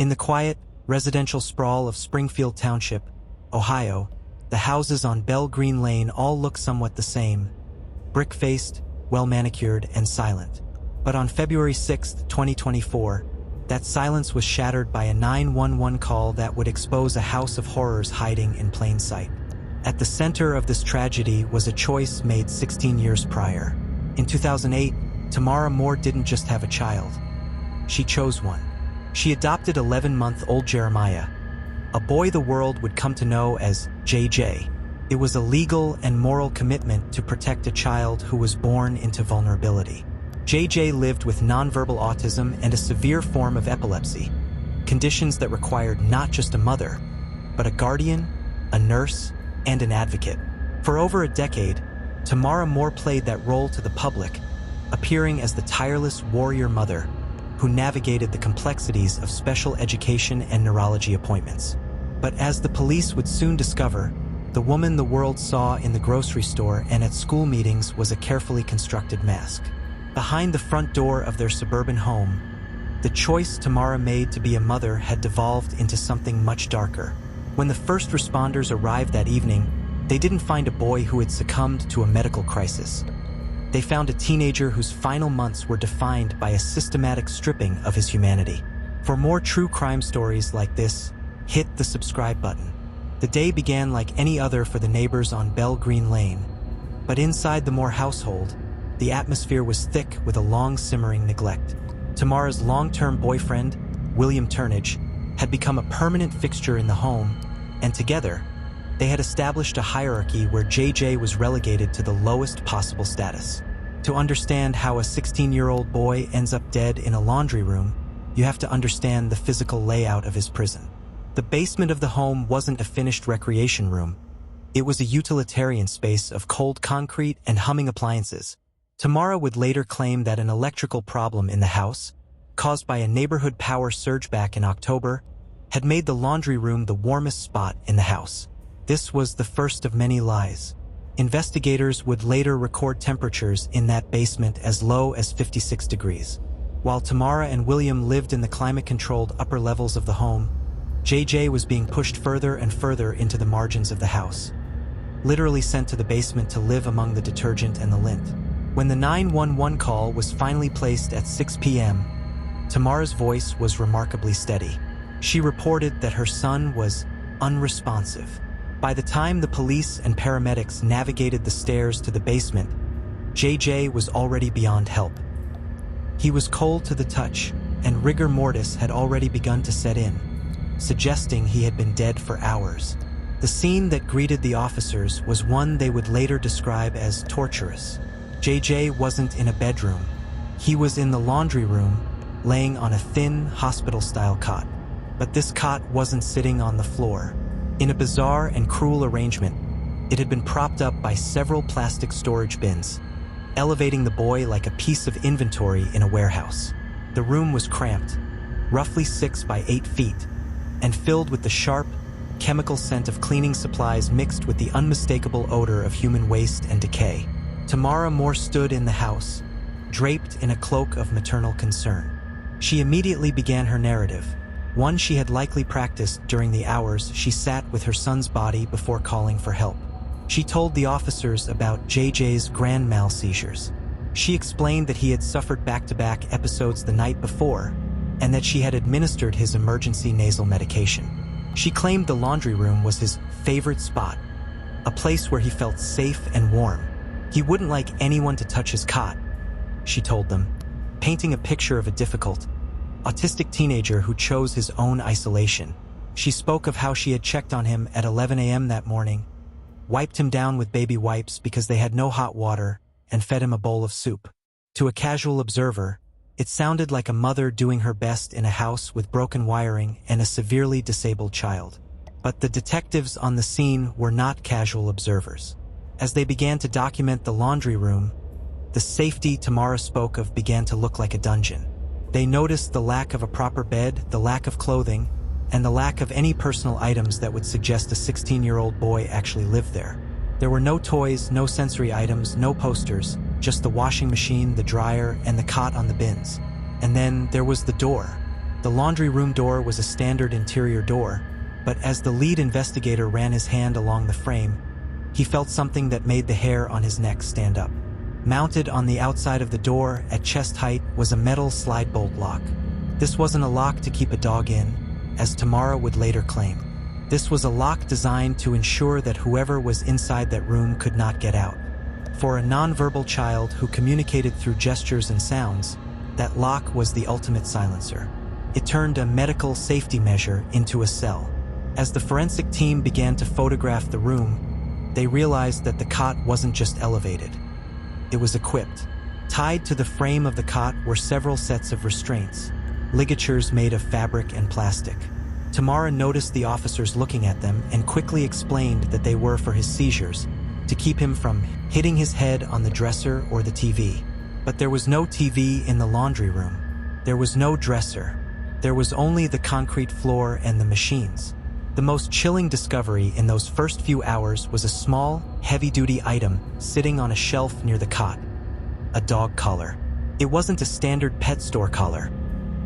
In the quiet, residential sprawl of Springfield Township, Ohio, the houses on Bell Green Lane all look somewhat the same, brick-faced, well-manicured, and silent. But on February 6, 2024, that silence was shattered by a 911 call that would expose a house of horrors hiding in plain sight. At the center of this tragedy was a choice made 16 years prior. In 2008, Tamara Moore didn't just have a child. She chose one. She adopted 11-month-old Jeremiah, a boy the world would come to know as JJ. It was a legal and moral commitment to protect a child who was born into vulnerability. JJ lived with nonverbal autism and a severe form of epilepsy, conditions that required not just a mother, but a guardian, a nurse, and an advocate. For over a decade, Tamara Moore played that role to the public, appearing as the tireless warrior mother who navigated the complexities of special education and neurology appointments. But as the police would soon discover, the woman the world saw in the grocery store and at school meetings was a carefully constructed mask. Behind the front door of their suburban home, the choice Tamara made to be a mother had devolved into something much darker. When the first responders arrived that evening, they didn't find a boy who had succumbed to a medical crisis. They found a teenager whose final months were defined by a systematic stripping of his humanity. For more true crime stories like this, hit the subscribe button. The day began like any other for the neighbors on Bell Green Lane, but inside the Moore household, the atmosphere was thick with a long simmering neglect. Tamara's long-term boyfriend, William Turnage, had become a permanent fixture in the home, and together, they had established a hierarchy where JJ was relegated to the lowest possible status. To understand how a 16-year-old boy ends up dead in a laundry room, you have to understand the physical layout of his prison. The basement of the home wasn't a finished recreation room. It was a utilitarian space of cold concrete and humming appliances. Tamara would later claim that an electrical problem in the house, caused by a neighborhood power surge back in October, had made the laundry room the warmest spot in the house. This was the first of many lies. Investigators would later record temperatures in that basement as low as 56 degrees. While Tamara and William lived in the climate-controlled upper levels of the home, JJ was being pushed further and further into the margins of the house, literally sent to the basement to live among the detergent and the lint. When the 911 call was finally placed at 6 p.m., Tamara's voice was remarkably steady. She reported that her son was unresponsive. By the time the police and paramedics navigated the stairs to the basement, JJ was already beyond help. He was cold to the touch, and rigor mortis had already begun to set in, suggesting he had been dead for hours. The scene that greeted the officers was one they would later describe as torturous. JJ wasn't in a bedroom. He was in the laundry room, laying on a thin, hospital-style cot. But this cot wasn't sitting on the floor. In a bizarre and cruel arrangement, it had been propped up by several plastic storage bins, elevating the boy like a piece of inventory in a warehouse. The room was cramped, roughly 6 by 8 feet, and filled with the sharp, chemical scent of cleaning supplies mixed with the unmistakable odor of human waste and decay. Tamara Moore stood in the house, draped in a cloak of maternal concern. She immediately began her narrative, one she had likely practiced during the hours she sat with her son's body before calling for help. She told the officers about JJ's grand mal seizures. She explained that he had suffered back-to-back episodes the night before, and that she had administered his emergency nasal medication. She claimed the laundry room was his favorite spot, a place where he felt safe and warm. He wouldn't like anyone to touch his cot, she told them, painting a picture of a difficult, autistic teenager who chose his own isolation. She spoke of how she had checked on him at 11 a.m. that morning, wiped him down with baby wipes because they had no hot water, and fed him a bowl of soup. To a casual observer, it sounded like a mother doing her best in a house with broken wiring and a severely disabled child. But the detectives on the scene were not casual observers. As they began to document the laundry room, the safety Tamara spoke of began to look like a dungeon. They noticed the lack of a proper bed, the lack of clothing, and the lack of any personal items that would suggest a 16-year-old boy actually lived there. There were no toys, no sensory items, no posters, just the washing machine, the dryer, and the cot on the bins. And then there was the door. The laundry room door was a standard interior door, but as the lead investigator ran his hand along the frame, he felt something that made the hair on his neck stand up. Mounted on the outside of the door at chest height was a metal slide bolt lock. This wasn't a lock to keep a dog in, as Tamara would later claim. This was a lock designed to ensure that whoever was inside that room could not get out. For a nonverbal child who communicated through gestures and sounds, that lock was the ultimate silencer. It turned a medical safety measure into a cell. As the forensic team began to photograph the room, they realized that the cot wasn't just elevated. It was equipped. Tied to the frame of the cot were several sets of restraints, ligatures made of fabric and plastic. Tamara noticed the officers looking at them and quickly explained that they were for his seizures, to keep him from hitting his head on the dresser or the TV. But there was no TV in the laundry room. There was no dresser. There was only the concrete floor and the machines. The most chilling discovery in those first few hours was a small, heavy-duty item sitting on a shelf near the cot. A dog collar. It wasn't a standard pet store collar.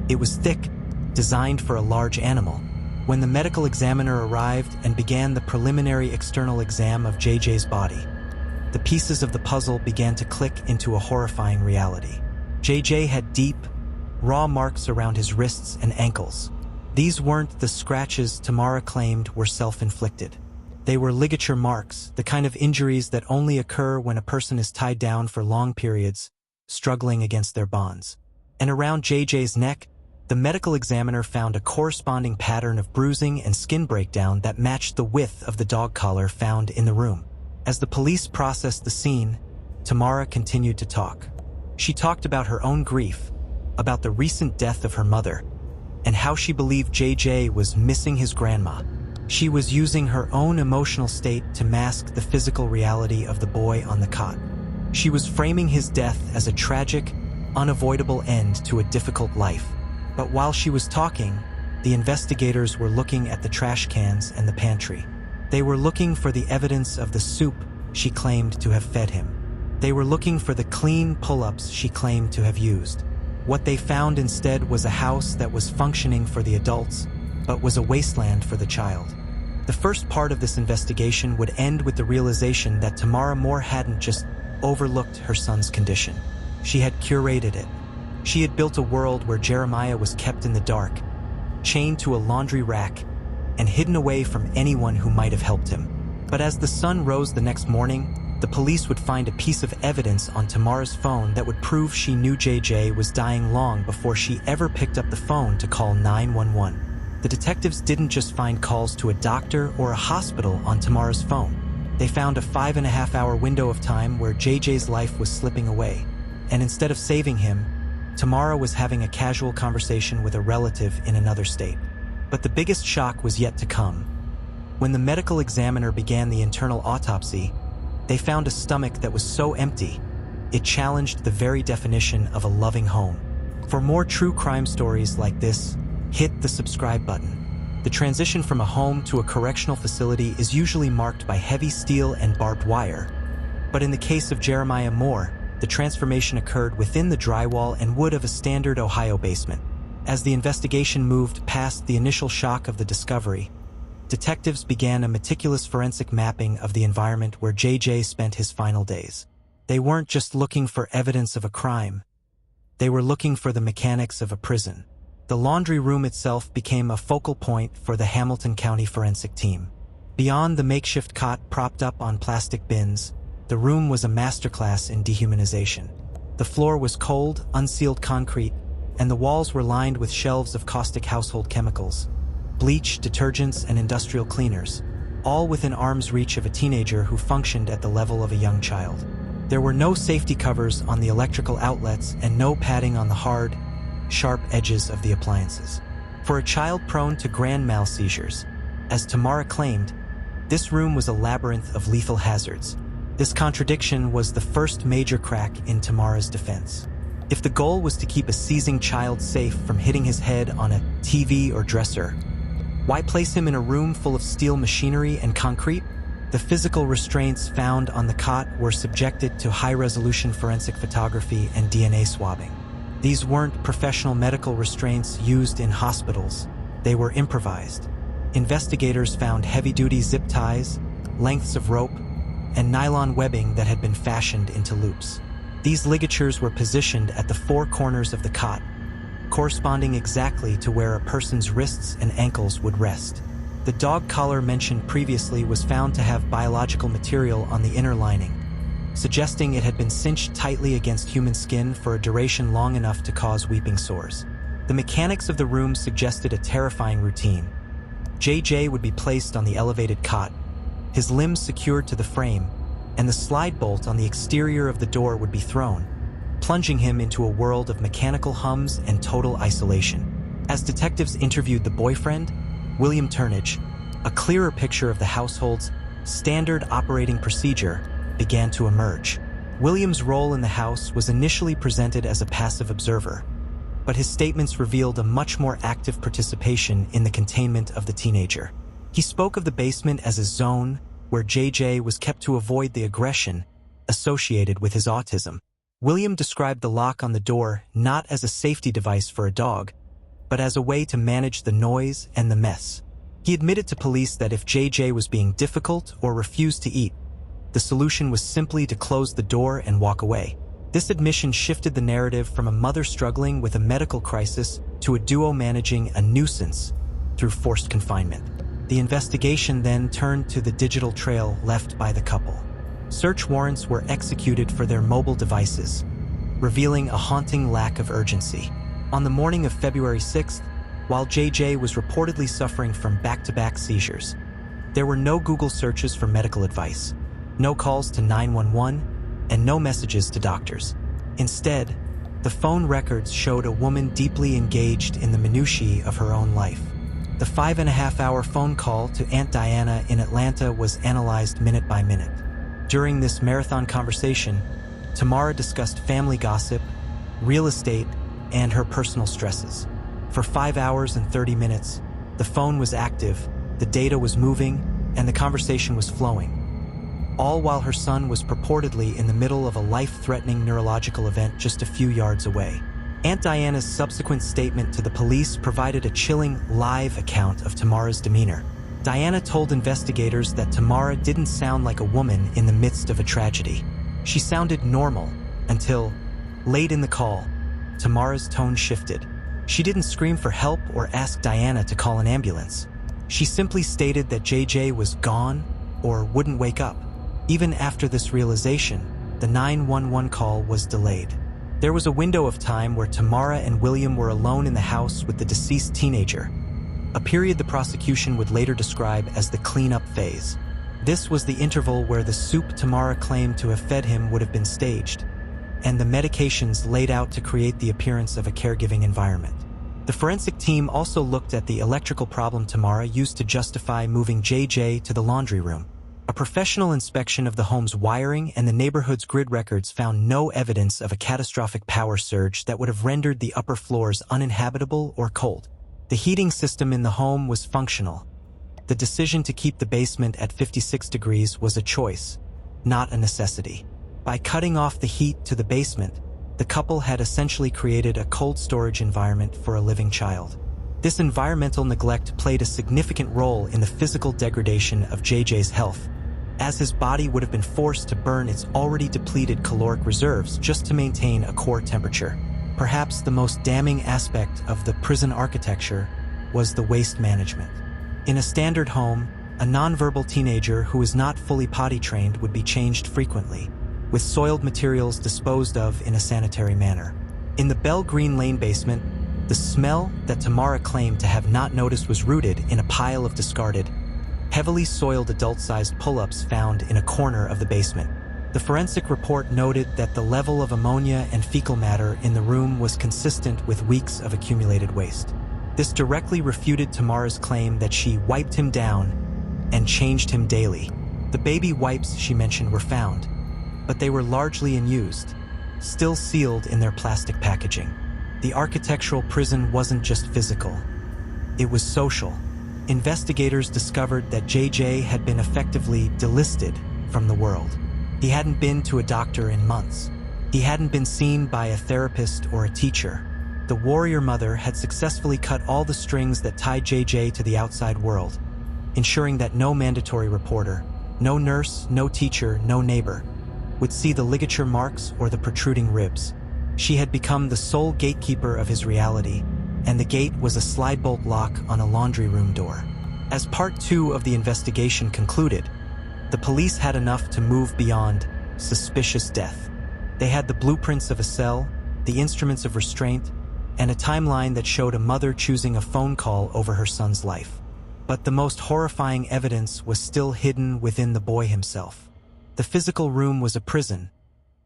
It was thick, designed for a large animal. When the medical examiner arrived and began the preliminary external exam of JJ's body, the pieces of the puzzle began to click into a horrifying reality. JJ had deep, raw marks around his wrists and ankles. These weren't the scratches Tamara claimed were self-inflicted. They were ligature marks, the kind of injuries that only occur when a person is tied down for long periods, struggling against their bonds. And around JJ's neck, the medical examiner found a corresponding pattern of bruising and skin breakdown that matched the width of the dog collar found in the room. As the police processed the scene, Tamara continued to talk. She talked about her own grief, about the recent death of her mother, and how she believed JJ was missing his grandma. She was using her own emotional state to mask the physical reality of the boy on the cot. She was framing his death as a tragic, unavoidable end to a difficult life. But while she was talking, the investigators were looking at the trash cans and the pantry. They were looking for the evidence of the soup she claimed to have fed him. They were looking for the clean pull-ups she claimed to have used. What they found instead was a house that was functioning for the adults, but was a wasteland for the child. The first part of this investigation would end with the realization that Tamara Moore hadn't just overlooked her son's condition. She had curated it. She had built a world where Jeremiah was kept in the dark, chained to a laundry rack, and hidden away from anyone who might have helped him. But as the sun rose the next morning, the police would find a piece of evidence on Tamara's phone that would prove she knew JJ was dying long before she ever picked up the phone to call 911. The detectives didn't just find calls to a doctor or a hospital on Tamara's phone. They found a 5.5-hour window of time where JJ's life was slipping away, and instead of saving him, Tamara was having a casual conversation with a relative in another state. But the biggest shock was yet to come. When the medical examiner began the internal autopsy, they found a stomach that was so empty, it challenged the very definition of a loving home. For more true crime stories like this, hit the subscribe button. The transition from a home to a correctional facility is usually marked by heavy steel and barbed wire. But in the case of Jeremiah Moore, the transformation occurred within the drywall and wood of a standard Ohio basement. As the investigation moved past the initial shock of the discovery, detectives began a meticulous forensic mapping of the environment where JJ spent his final days. They weren't just looking for evidence of a crime. They were looking for the mechanics of a prison. The laundry room itself became a focal point for the Hamilton County forensic team. Beyond the makeshift cot propped up on plastic bins, the room was a masterclass in dehumanization. The floor was cold, unsealed concrete, and the walls were lined with shelves of caustic household chemicals, bleach, detergents, and industrial cleaners, all within arm's reach of a teenager who functioned at the level of a young child. There were no safety covers on the electrical outlets and no padding on the hard, sharp edges of the appliances. For a child prone to grand mal seizures, as Tamara claimed, this room was a labyrinth of lethal hazards. This contradiction was the first major crack in Tamara's defense. If the goal was to keep a seizing child safe from hitting his head on a TV or dresser, why place him in a room full of steel machinery and concrete? The physical restraints found on the cot were subjected to high-resolution forensic photography and DNA swabbing. These weren't professional medical restraints used in hospitals. They were improvised. Investigators found heavy-duty zip ties, lengths of rope, and nylon webbing that had been fashioned into loops. These ligatures were positioned at the four corners of the cot, corresponding exactly to where a person's wrists and ankles would rest. The dog collar mentioned previously was found to have biological material on the inner lining, suggesting it had been cinched tightly against human skin for a duration long enough to cause weeping sores. The mechanics of the room suggested a terrifying routine. JJ would be placed on the elevated cot, his limbs secured to the frame, and the slide bolt on the exterior of the door would be thrown, plunging him into a world of mechanical hums and total isolation. As detectives interviewed the boyfriend, William Turnage, a clearer picture of the household's standard operating procedure began to emerge. William's role in the house was initially presented as a passive observer, but his statements revealed a much more active participation in the containment of the teenager. He spoke of the basement as a zone where JJ was kept to avoid the aggression associated with his autism. William described the lock on the door not as a safety device for a dog, but as a way to manage the noise and the mess. He admitted to police that if JJ was being difficult or refused to eat, the solution was simply to close the door and walk away. This admission shifted the narrative from a mother struggling with a medical crisis to a duo managing a nuisance through forced confinement. The investigation then turned to the digital trail left by the couple. Search warrants were executed for their mobile devices, revealing a haunting lack of urgency. On the morning of February 6th, while JJ was reportedly suffering from back-to-back seizures, there were no Google searches for medical advice, no calls to 911, and no messages to doctors. Instead, the phone records showed a woman deeply engaged in the minutiae of her own life. The 5.5-hour phone call to Aunt Diana in Atlanta was analyzed minute by minute. During this marathon conversation, Tamara discussed family gossip, real estate, and her personal stresses. For 5 hours and 30 minutes, the phone was active, the data was moving, and the conversation was flowing, all while her son was purportedly in the middle of a life-threatening neurological event just a few yards away. Aunt Diana's subsequent statement to the police provided a chilling live account of Tamara's demeanor. Diana told investigators that Tamara didn't sound like a woman in the midst of a tragedy. She sounded normal until, late in the call, Tamara's tone shifted. She didn't scream for help or ask Diana to call an ambulance. She simply stated that JJ was gone or wouldn't wake up. Even after this realization, the 911 call was delayed. There was a window of time where Tamara and William were alone in the house with the deceased teenager, a period the prosecution would later describe as the cleanup phase. This was the interval where the soup Tamara claimed to have fed him would have been staged, and the medications laid out to create the appearance of a caregiving environment. The forensic team also looked at the electrical problem Tamara used to justify moving JJ to the laundry room. A professional inspection of the home's wiring and the neighborhood's grid records found no evidence of a catastrophic power surge that would have rendered the upper floors uninhabitable or cold. The heating system in the home was functional. The decision to keep the basement at 56 degrees was a choice, not a necessity. By cutting off the heat to the basement, the couple had essentially created a cold storage environment for a living child. This environmental neglect played a significant role in the physical degradation of JJ's health, as his body would have been forced to burn its already depleted caloric reserves just to maintain a core temperature. Perhaps the most damning aspect of the prison architecture was the waste management. In a standard home, a nonverbal teenager who is not fully potty trained would be changed frequently, with soiled materials disposed of in a sanitary manner. In the Bell Green Lane basement, the smell that Tamara claimed to have not noticed was rooted in a pile of discarded, heavily soiled adult-sized pull-ups found in a corner of the basement. The forensic report noted that the level of ammonia and fecal matter in the room was consistent with weeks of accumulated waste. This directly refuted Tamara's claim that she wiped him down and changed him daily. The baby wipes she mentioned were found, but they were largely unused, still sealed in their plastic packaging. The architectural prison wasn't just physical, it was social. Investigators discovered that JJ had been effectively delisted from the world. He hadn't been to a doctor in months. He hadn't been seen by a therapist or a teacher. The warrior mother had successfully cut all the strings that tied JJ to the outside world, ensuring that no mandatory reporter, no nurse, no teacher, no neighbor would see the ligature marks or the protruding ribs. She had become the sole gatekeeper of his reality, and the gate was a slide-bolt lock on a laundry room door. As part 2 of the investigation concluded, the police had enough to move beyond suspicious death. They had the blueprints of a cell, the instruments of restraint, and a timeline that showed a mother choosing a phone call over her son's life. But the most horrifying evidence was still hidden within the boy himself. The physical room was a prison,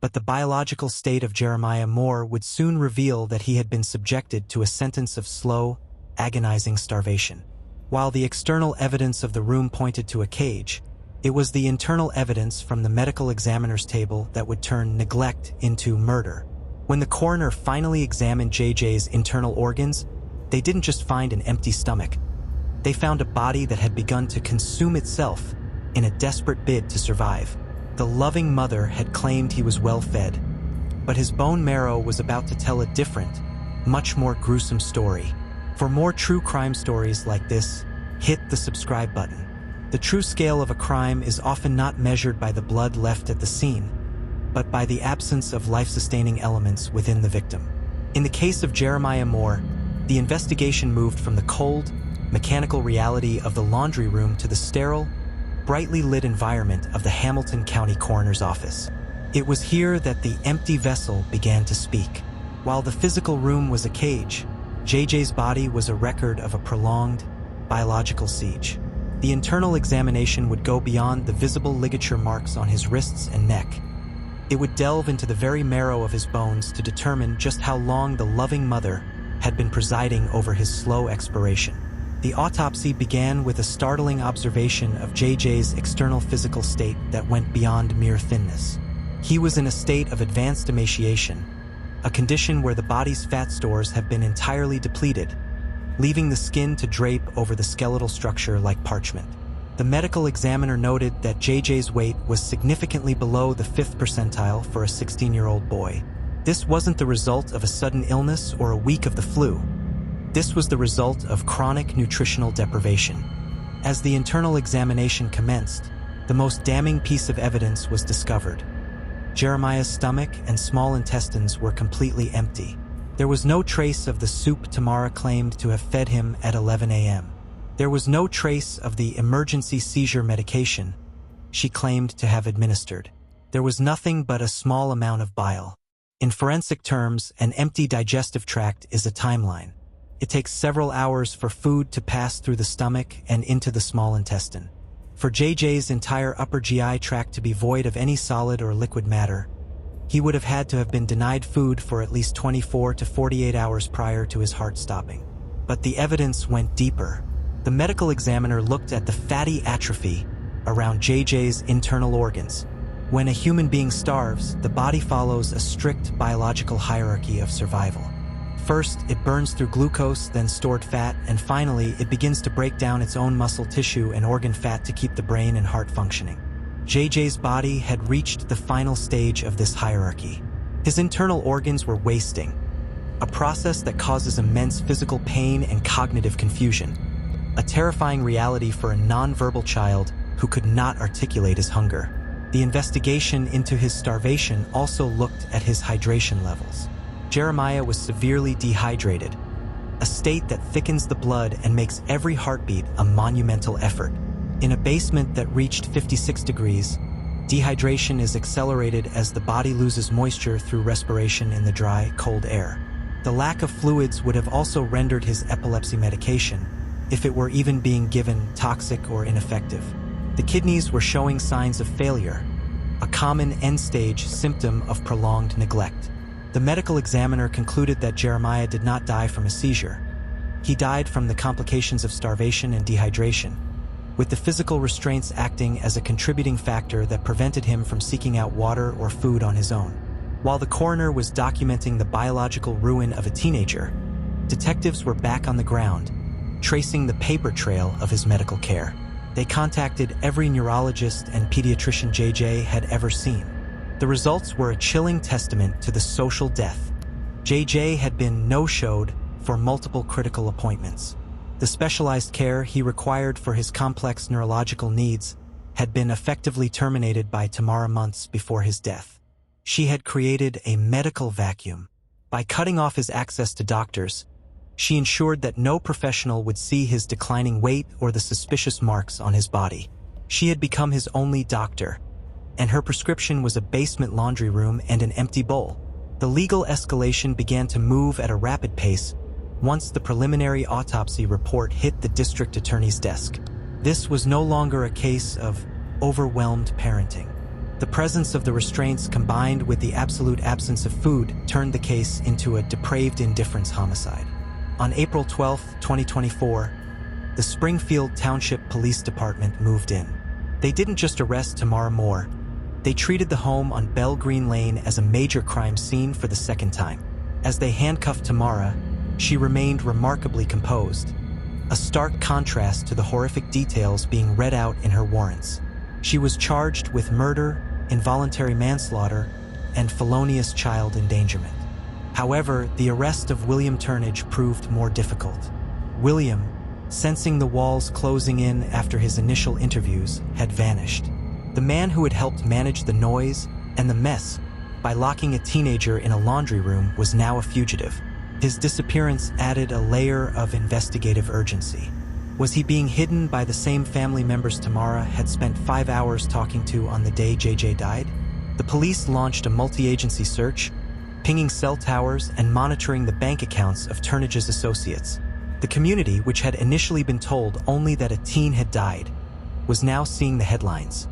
but the biological state of Jeremiah Moore would soon reveal that he had been subjected to a sentence of slow, agonizing starvation. While the external evidence of the room pointed to a cage, it was the internal evidence from the medical examiner's table that would turn neglect into murder. When the coroner finally examined JJ's internal organs, they didn't just find an empty stomach. They found a body that had begun to consume itself in a desperate bid to survive. The loving mother had claimed he was well fed, but his bone marrow was about to tell a different, much more gruesome story. For more true crime stories like this, hit the subscribe button. The true scale of a crime is often not measured by the blood left at the scene, but by the absence of life-sustaining elements within the victim. In the case of Jeremiah Moore, the investigation moved from the cold, mechanical reality of the laundry room to the sterile, brightly lit environment of the Hamilton County Coroner's Office. It was here that the empty vessel began to speak. While the physical room was a cage, JJ's body was a record of a prolonged, biological siege. The internal examination would go beyond the visible ligature marks on his wrists and neck. It would delve into the very marrow of his bones to determine just how long the loving mother had been presiding over his slow expiration. The autopsy began with a startling observation of JJ's external physical state that went beyond mere thinness. He was in a state of advanced emaciation, a condition where the body's fat stores have been entirely depleted, leaving the skin to drape over the skeletal structure like parchment. The medical examiner noted that JJ's weight was significantly below the 5th percentile for a 16-year-old boy. This wasn't the result of a sudden illness or a week of the flu. This was the result of chronic nutritional deprivation. As the internal examination commenced, the most damning piece of evidence was discovered. Jeremiah's stomach and small intestines were completely empty. There was no trace of the soup Tamara claimed to have fed him at 11 a.m. There was no trace of the emergency seizure medication she claimed to have administered. There was nothing but a small amount of bile. In forensic terms, an empty digestive tract is a timeline. It takes several hours for food to pass through the stomach and into the small intestine. For JJ's entire upper GI tract to be void of any solid or liquid matter, he would have had to have been denied food for at least 24 to 48 hours prior to his heart stopping. But the evidence went deeper. The medical examiner looked at the fatty atrophy around JJ's internal organs. When a human being starves, the body follows a strict biological hierarchy of survival. First, it burns through glucose, then stored fat, and finally, it begins to break down its own muscle tissue and organ fat to keep the brain and heart functioning. JJ's body had reached the final stage of this hierarchy. His internal organs were wasting, a process that causes immense physical pain and cognitive confusion, a terrifying reality for a nonverbal child who could not articulate his hunger. The investigation into his starvation also looked at his hydration levels. Jeremiah was severely dehydrated, a state that thickens the blood and makes every heartbeat a monumental effort. In a basement that reached 56 degrees, dehydration is accelerated as the body loses moisture through respiration in the dry, cold air. The lack of fluids would have also rendered his epilepsy medication, if it were even being given, toxic or ineffective. The kidneys were showing signs of failure, a common end-stage symptom of prolonged neglect. The medical examiner concluded that Jeremiah did not die from a seizure. He died from the complications of starvation and dehydration, with the physical restraints acting as a contributing factor that prevented him from seeking out water or food on his own. While the coroner was documenting the biological ruin of a teenager, detectives were back on the ground, tracing the paper trail of his medical care. They contacted every neurologist and pediatrician JJ had ever seen. The results were a chilling testament to the social death. JJ had been no-showed for multiple critical appointments. The specialized care he required for his complex neurological needs had been effectively terminated by Tamara months before his death. She had created a medical vacuum. By cutting off his access to doctors, she ensured that no professional would see his declining weight or the suspicious marks on his body. She had become his only doctor, and her prescription was a basement laundry room and an empty bowl. The legal escalation began to move at a rapid pace once the preliminary autopsy report hit the district attorney's desk. This was no longer a case of overwhelmed parenting. The presence of the restraints combined with the absolute absence of food turned the case into a depraved indifference homicide. On April 12, 2024, the Springfield Township Police Department moved in. They didn't just arrest Tamara Moore, they treated the home on Bell Green Lane as a major crime scene for the second time. As they handcuffed Tamara, she remained remarkably composed, a stark contrast to the horrific details being read out in her warrants. She was charged with murder, involuntary manslaughter, and felonious child endangerment. However, the arrest of William Turnage proved more difficult. William, sensing the walls closing in after his initial interviews, had vanished. The man who had helped manage the noise and the mess by locking a teenager in a laundry room was now a fugitive. His disappearance added a layer of investigative urgency. Was he being hidden by the same family members Tamara had spent 5 hours talking to on the day JJ died? The police launched a multi-agency search, pinging cell towers and monitoring the bank accounts of Turnage's associates. The community, which had initially been told only that a teen had died, was now seeing the headlines: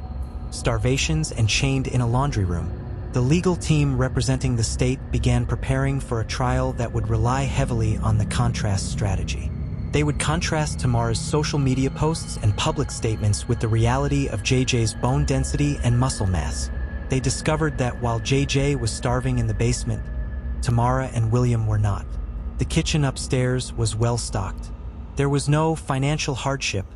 starvations and chained in a laundry room. The legal team representing the state began preparing for a trial that would rely heavily on the contrast strategy. They would contrast Tamara's social media posts and public statements with the reality of JJ's bone density and muscle mass. They discovered that while JJ was starving in the basement, Tamara and William were not. The kitchen upstairs was well stocked. There was no financial hardship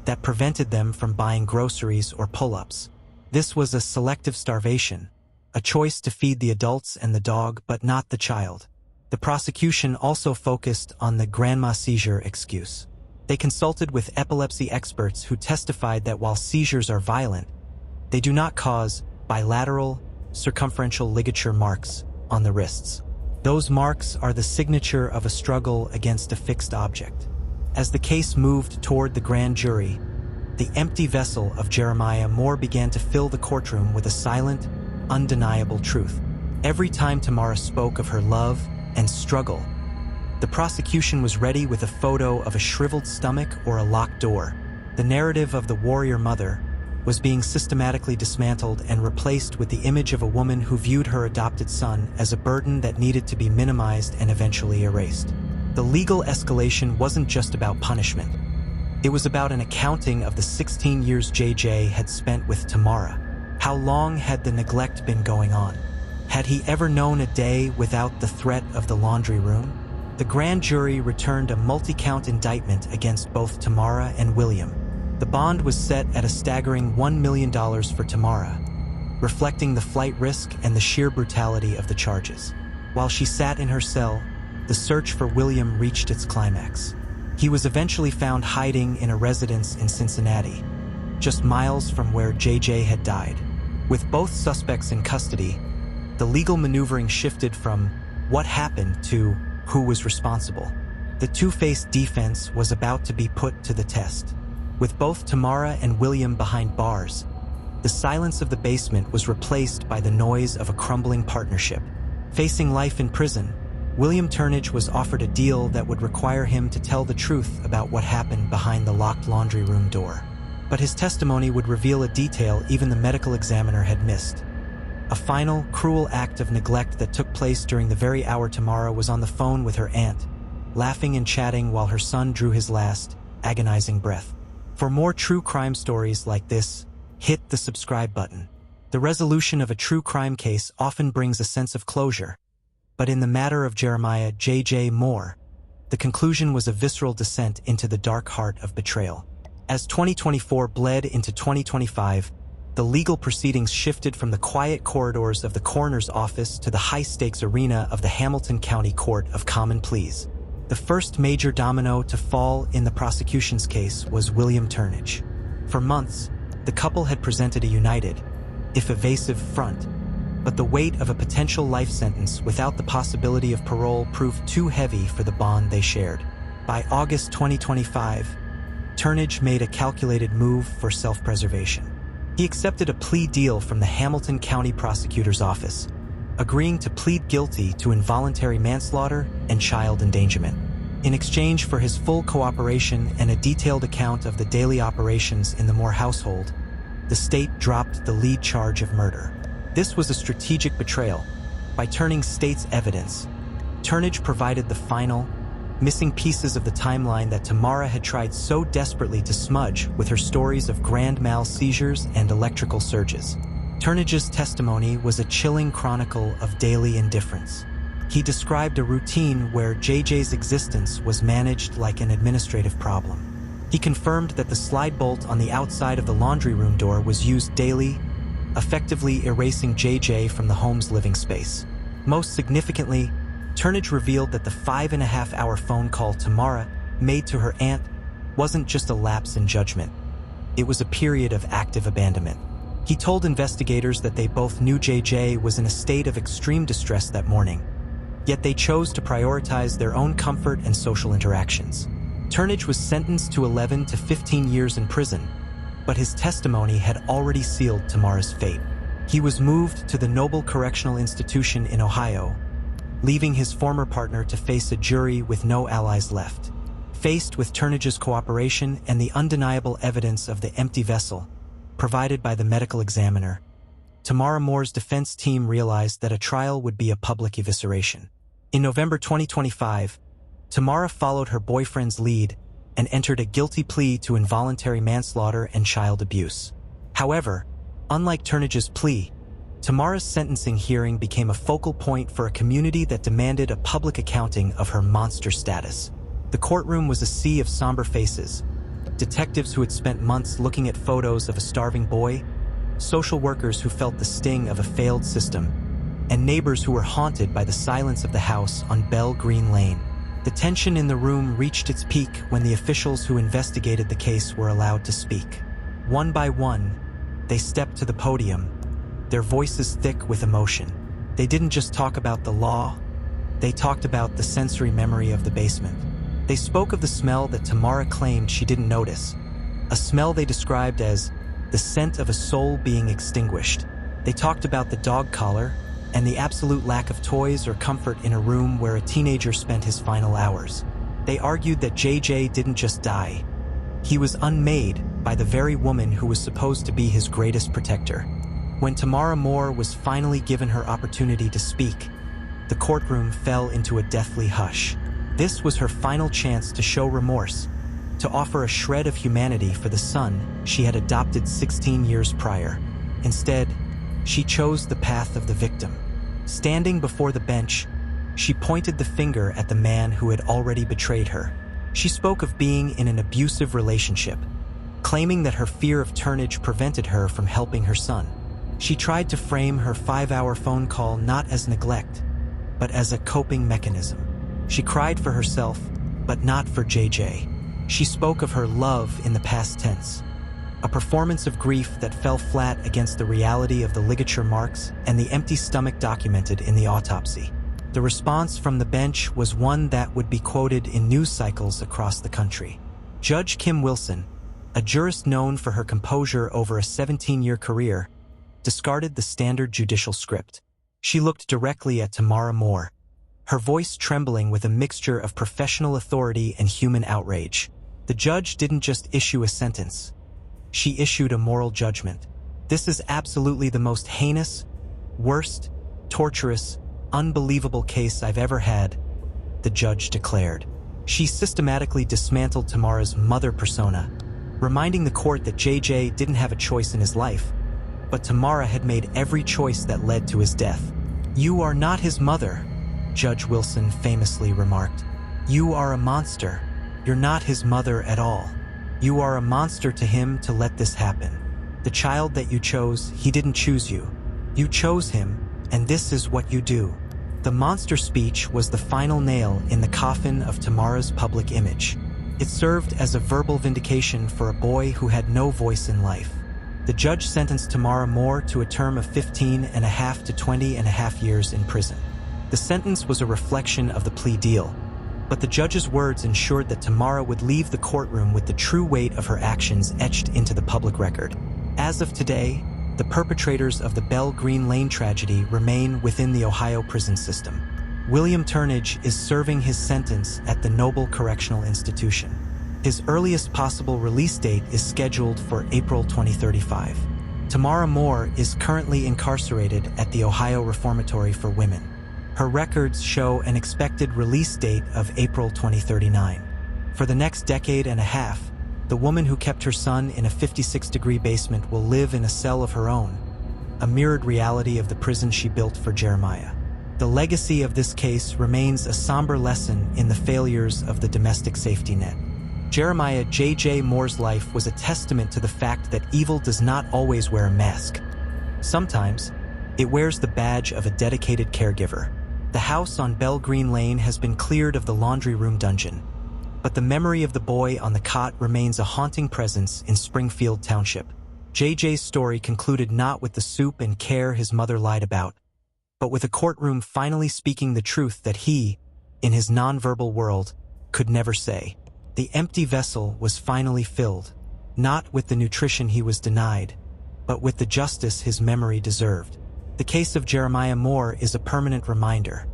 that prevented them from buying groceries or pull-ups. This was a selective starvation, a choice to feed the adults and the dog but not the child. The prosecution also focused on the grandma seizure excuse. They consulted with epilepsy experts who testified that while seizures are violent, they do not cause bilateral, circumferential ligature marks on the wrists. Those marks are the signature of a struggle against a fixed object. As the case moved toward the grand jury, the empty vessel of Jeremiah Moore began to fill the courtroom with a silent, undeniable truth. Every time Tamara spoke of her love and struggle, the prosecution was ready with a photo of a shriveled stomach or a locked door. The narrative of the warrior mother was being systematically dismantled and replaced with the image of a woman who viewed her adopted son as a burden that needed to be minimized and eventually erased. The legal escalation wasn't just about punishment. It was about an accounting of the 16 years JJ had spent with Tamara. How long had the neglect been going on? Had he ever known a day without the threat of the laundry room? The grand jury returned a multi-count indictment against both Tamara and William. The bond was set at a staggering $1 million for Tamara, reflecting the flight risk and the sheer brutality of the charges. While she sat in her cell, the search for William reached its climax. He was eventually found hiding in a residence in Cincinnati, just miles from where JJ had died. With both suspects in custody, the legal maneuvering shifted from what happened to who was responsible. The two-faced defense was about to be put to the test. With both Tamara and William behind bars, the silence of the basement was replaced by the noise of a crumbling partnership. Facing life in prison, William Turnage was offered a deal that would require him to tell the truth about what happened behind the locked laundry room door. But his testimony would reveal a detail even the medical examiner had missed. A final, cruel act of neglect that took place during the very hour Tamara was on the phone with her aunt, laughing and chatting while her son drew his last, agonizing breath. For more true crime stories like this, hit the subscribe button. The resolution of a true crime case often brings a sense of closure, but in the matter of Jeremiah J.J. Moore, the conclusion was a visceral descent into the dark heart of betrayal. As 2024 bled into 2025, the legal proceedings shifted from the quiet corridors of the coroner's office to the high-stakes arena of the Hamilton County Court of Common Pleas. The first major domino to fall in the prosecution's case was William Turnage. For months, the couple had presented a united, if evasive, front, but the weight of a potential life sentence without the possibility of parole proved too heavy for the bond they shared. By August 2025, Turnage made a calculated move for self-preservation. He accepted a plea deal from the Hamilton County Prosecutor's Office, agreeing to plead guilty to involuntary manslaughter and child endangerment. In exchange for his full cooperation and a detailed account of the daily operations in the Moore household, the state dropped the lead charge of murder. This was a strategic betrayal. By turning state's evidence, Turnage provided the final, missing pieces of the timeline that Tamara had tried so desperately to smudge with her stories of grand mal seizures and electrical surges. Turnage's testimony was a chilling chronicle of daily indifference. He described a routine where JJ's existence was managed like an administrative problem. He confirmed that the slide bolt on the outside of the laundry room door was used daily, effectively erasing JJ from the home's living space. Most significantly, Turnage revealed that the 5.5-hour phone call Tamara made to her aunt wasn't just a lapse in judgment. It was a period of active abandonment. He told investigators that they both knew JJ was in a state of extreme distress that morning, yet they chose to prioritize their own comfort and social interactions. Turnage was sentenced to 11 to 15 years in prison, but his testimony had already sealed Tamara's fate. He was moved to the Noble Correctional Institution in Ohio, leaving his former partner to face a jury with no allies left. Faced with Turnage's cooperation and the undeniable evidence of the empty vessel provided by the medical examiner, Tamara Moore's defense team realized that a trial would be a public evisceration. In November 2025, Tamara followed her boyfriend's lead and entered a guilty plea to involuntary manslaughter and child abuse. However, unlike Turnage's plea, Tamara's sentencing hearing became a focal point for a community that demanded a public accounting of her monster status. The courtroom was a sea of somber faces: detectives who had spent months looking at photos of a starving boy, social workers who felt the sting of a failed system, and neighbors who were haunted by the silence of the house on Bell Green Lane. The tension in the room reached its peak when the officials who investigated the case were allowed to speak. One by one, they stepped to the podium, their voices thick with emotion. They didn't just talk about the law, they talked about the sensory memory of the basement. They spoke of the smell that Tamara claimed she didn't notice, a smell they described as the scent of a soul being extinguished. They talked about the dog collar and the absolute lack of toys or comfort in a room where a teenager spent his final hours. They argued that JJ didn't just die. He was unmade by the very woman who was supposed to be his greatest protector. When Tamara Moore was finally given her opportunity to speak, the courtroom fell into a deathly hush. This was her final chance to show remorse, to offer a shred of humanity for the son she had adopted 16 years prior. Instead, she chose the path of the victim. Standing before the bench, she pointed the finger at the man who had already betrayed her. She spoke of being in an abusive relationship, claiming that her fear of Turnage prevented her from helping her son. She tried to frame her 5-hour phone call not as neglect, but as a coping mechanism. She cried for herself, but not for JJ. She spoke of her love in the past tense, a performance of grief that fell flat against the reality of the ligature marks and the empty stomach documented in the autopsy. The response from the bench was one that would be quoted in news cycles across the country. Judge Kim Wilson, a jurist known for her composure over a 17-year career, discarded the standard judicial script. She looked directly at Tamara Moore, her voice trembling with a mixture of professional authority and human outrage. The judge didn't just issue a sentence. She issued a moral judgment. This is absolutely the most heinous, worst, torturous, unbelievable case I've ever had, the judge declared. She systematically dismantled Tamara's mother persona, reminding the court that JJ didn't have a choice in his life, but Tamara had made every choice that led to his death. "You are not his mother," Judge Wilson famously remarked. "You are a monster. You're not his mother at all. You are a monster to him to let this happen." The child that you chose, he didn't choose you. You chose him, and this is what you do. The monster speech was the final nail in the coffin of Tamara's public image. It served as a verbal vindication for a boy who had no voice in life. The judge sentenced Tamara Moore to a term of 15.5 to 20.5 years in prison. The sentence was a reflection of the plea deal, but the judge's words ensured that Tamara would leave the courtroom with the true weight of her actions etched into the public record. As of today, the perpetrators of the Bell Green Lane tragedy remain within the Ohio prison system. William Turnage is serving his sentence at the Noble Correctional Institution. His earliest possible release date is scheduled for April 2035. Tamara Moore is currently incarcerated at the Ohio Reformatory for Women. Her records show an expected release date of April 2039. For the next decade and a half, the woman who kept her son in a 56-degree basement will live in a cell of her own, a mirrored reality of the prison she built for Jeremiah. The legacy of this case remains a somber lesson in the failures of the domestic safety net. Jeremiah J.J. Moore's life was a testament to the fact that evil does not always wear a mask. Sometimes, it wears the badge of a dedicated caregiver. The house on Bell Green Lane has been cleared of the laundry room dungeon, but the memory of the boy on the cot remains a haunting presence in Springfield Township. JJ's story concluded not with the soup and care his mother lied about, but with a courtroom finally speaking the truth that he, in his nonverbal world, could never say. The empty vessel was finally filled, not with the nutrition he was denied, but with the justice his memory deserved. The case of Jeremiah Moore is a permanent reminder.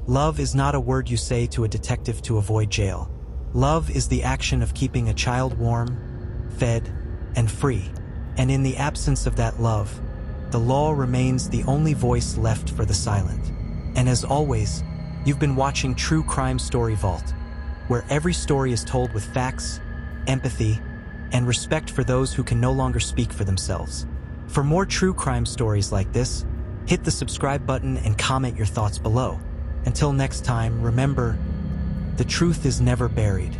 Love is not a word you say to a detective to avoid jail. Love is the action of keeping a child warm, fed, and free. And in the absence of that love, the law remains the only voice left for the silent. And as always, you've been watching True Crime Story Vault, where every story is told with facts, empathy, and respect for those who can no longer speak for themselves. For more true crime stories like this, hit the subscribe button and comment your thoughts below. Until next time, remember, the truth is never buried.